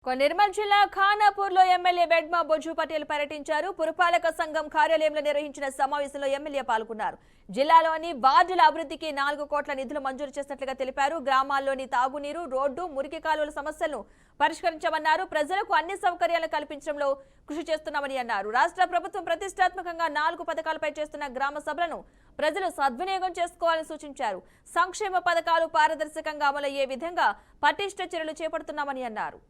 నిర్మల్ జిల్లా ఖానాపూర్లో ఎమ్మెల్యే బెడ్మా బొజ్జు పటేల్ పర్యటించారు. పురపాలక సంఘం కార్యాలయంలో నిర్వహించిన సమావేశంలో ఎమ్మెల్యే పాల్గొన్నారు. జిల్లాలోని వార్డుల అభివృద్ధికి 4 కోట్ల నిధులు మంజూరు చేసినట్లుగా తెలిపారు. గ్రామాల్లోని తాగునీరు, రోడ్డు, మురికి కాలువల సమస్యలను పరిష్కరించామన్నారు. ప్రజలకు అన్ని సౌకర్యాలను కల్పించడంలో కృషి చేస్తున్నామని అన్నారు. రాష్ట్ర ప్రభుత్వం ప్రతిష్టాత్మకంగా 4 పథకాలపై చేస్తున్న గ్రామ సభలను ప్రజలు సద్వినియోగం చేసుకోవాలని సూచించారు. సంక్షేమ పథకాలు పారదర్శకంగా అమలయ్యే విధంగా పటిష్ట చర్యలు చేపడుతున్నామని అన్నారు.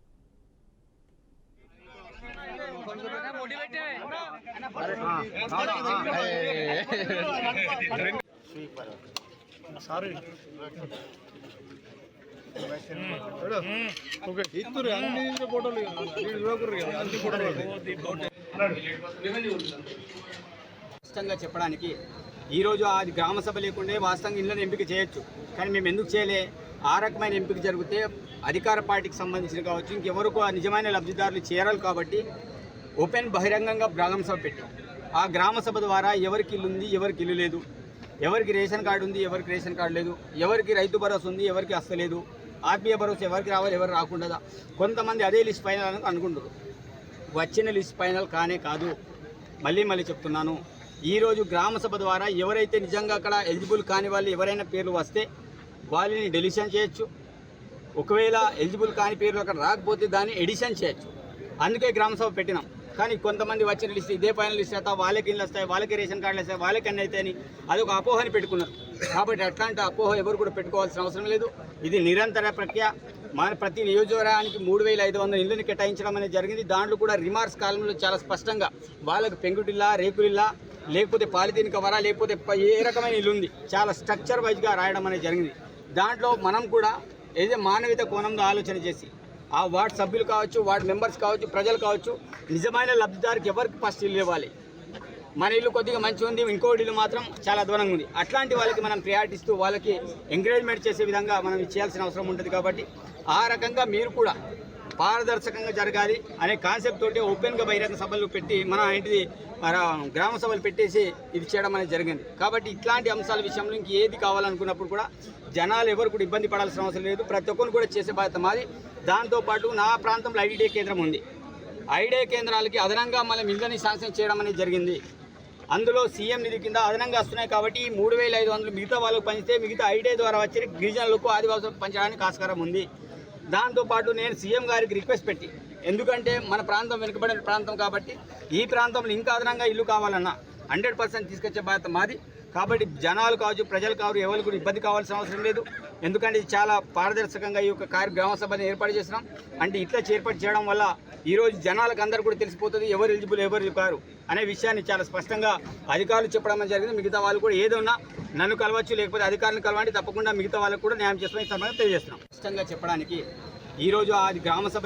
స్పష్టంగా చెప్పడానికి ఈరోజు అది గ్రామ సభ లేకుండే వాస్తవంగా ఇళ్ళని ఎంపిక చేయొచ్చు, కానీ మేము ఎందుకు చేయలే? ఆ రకమైన ఎంపిక జరిగితే అధికార పార్టీకి సంబంధించిన కావచ్చు, ఇంకెవరకు ఆ నిజమైన లబ్ధిదారులు చేరాలి కాబట్టి ఓపెన్ బహిరంగంగా గ్రామ సభ పెట్టి ఆ గ్రామ సభ ద్వారా ఎవరికి ఇల్లు ఉంది, ఎవరికి ఇల్లు లేదు, ఎవరికి రేషన్ కార్డు ఉంది, ఎవరికి రేషన్ కార్డు లేదు, ఎవరికి రైతు భరోసా ఉంది, ఎవరికి వస్తలేదు, ఆత్మీయ భరోసా ఎవరికి రావాలి, ఎవరు రాకుండా కొంతమంది అదే లిస్ట్ ఫైనల్ అని అనుకుంటారు. వచ్చిన లిస్ట్ ఫైనల్ కానే కాదు. మళ్ళీ చెప్తున్నాను, ఈరోజు గ్రామ సభ ద్వారా ఎవరైతే నిజంగా అక్కడ ఎలిజిబుల్ కాని వాళ్ళు ఎవరైనా పేర్లు వస్తే వాళ్ళని డెలిషన్ చేయొచ్చు. ఒకవేళ ఎలిజిబుల్ కాని పేర్లు అక్కడ రాకపోతే దాన్ని ఎడిషన్ చేయొచ్చు. అందుకే గ్రామ సభ పెట్టినాం. కానీ కొంతమంది వచ్చిన లిస్ట్ ఇదే ఫైనల్ లిస్ట్ అయితే వాళ్ళకి ఇల్లు వస్తాయి, వాళ్ళకి రేషన్ కార్డులు వస్తాయి, వాళ్ళకి అన్నీ అయితే అని అది ఒక అపోహని పెట్టుకున్నారు. కాబట్టి అట్లాంటి అపోహ ఎవరు కూడా పెట్టుకోవాల్సిన అవసరం లేదు. ఇది నిరంతర ప్రక్రియ. మన ప్రతి నియోజకవర్గానికి 3500 ఇళ్ళని కేటాయించడం అనేది జరిగింది. దాంట్లో కూడా రిమార్క్స్ కాలంలో చాలా స్పష్టంగా వాళ్ళకు పెంకుటిల్లా, రేకులిల్లా, లేకపోతే పాలిథీన్ కవరా, లేకపోతే ఏ రకమైన ఇల్లు ఉంది చాలా స్ట్రక్చర్ వైజ్గా రాయడం అనేది జరిగింది. దాంట్లో మనం కూడా ఏదో మానవీయత కోణంలో ఆలోచన చేసి ఆ వార్డు సభ్యులు కావచ్చు, వార్డు మెంబర్స్ కావచ్చు, ప్రజలు కావచ్చు, నిజమైన లబ్ధిదారికి ఎవరికి ఫస్ట్ ఇల్లు ఇవ్వాలి. మన ఇల్లు కొద్దిగా మంచిగా ఉంది, ఇంకోటి ఇల్లు మాత్రం చాలా దూరంగా ఉంది, అట్లాంటి వాళ్ళకి మనం ప్రయారిటీ ఇస్తూ వాళ్ళకి ఎంకరేజ్మెంట్ చేసే విధంగా మనం చేయాల్సిన అవసరం ఉంటుంది. కాబట్టి ఆ రకంగా మీరు కూడా పారదర్శకంగా జరగాలి అనే కాన్సెప్ట్ తోటి ఓపెన్గా బహిరంగ సభలు పెట్టి మన ఇంటిది గ్రామ సభలు పెట్టేసి ఇది చేయడం అనేది జరిగింది. కాబట్టి ఇట్లాంటి అంశాల విషయంలో ఇంక ఏది కావాలనుకున్నప్పుడు కూడా జనాలు ఎవరు కూడా ఇబ్బంది పడాల్సిన అవసరం లేదు. ప్రతి ఒక్కరు కూడా చేసే బాధ్యత మాది. దాంతోపాటు నా ప్రాంతంలో ఐడిఐ కేంద్రం ఉంది. ఐడిఐ కేంద్రాలకి అదనంగా మనం ఇళ్ళని శాంక్షన్ చేయడం అనేది జరిగింది. అందులో సీఎం నిధి కింద అదనంగా వస్తున్నాయి. కాబట్టి 3500 మిగతా వాళ్ళకు పంచితే మిగతా ఐడిఐ ద్వారా వచ్చి గిరిజనులకు ఆదివాసులకు పంచడానికి ఆస్కారం ఉంది. దాంతోపాటు నేను సీఎం గారికి రిక్వెస్ట్ పెట్టి, ఎందుకంటే మన ప్రాంతం వెనుకబడిన ప్రాంతం కాబట్టి ఈ ప్రాంతంలో ఇంకా అదనంగా ఇల్లు కావాలన్నా 100% తీసుకొచ్చే బాధ్యత మాది. కాబట్టి జనాలు కావచ్చు, ప్రజలు కావచ్చు, ఎవరు కూడా ఇబ్బంది కావాల్సిన అవసరం లేదు. ఎందుకంటే ఇది చాలా పారదర్శకంగా ఈ యొక్క గ్రామ సభని ఏర్పాటు చేసినాం. అంటే ఇట్లా ఏర్పాటు చేయడం వల్ల ఈరోజు జనాలకు అందరూ కూడా తెలిసిపోతుంది ఎవరు ఎలిజిబుల్, ఎవరు కారు అనే విషయాన్ని చాలా స్పష్టంగా అధికారులు చెప్పడం జరిగింది. మిగతా వాళ్ళు కూడా ఏదన్నా నన్ను కలవచ్చు, లేకపోతే అధికారులను కలవండి, తప్పకుండా మిగతా వాళ్ళకు కూడా న్యాయం చేస్తామని ఈ సమయంలో తెలియజేస్తున్నాం. స్పష్టంగా చెప్పడానికి ఈరోజు అది గ్రామ సభ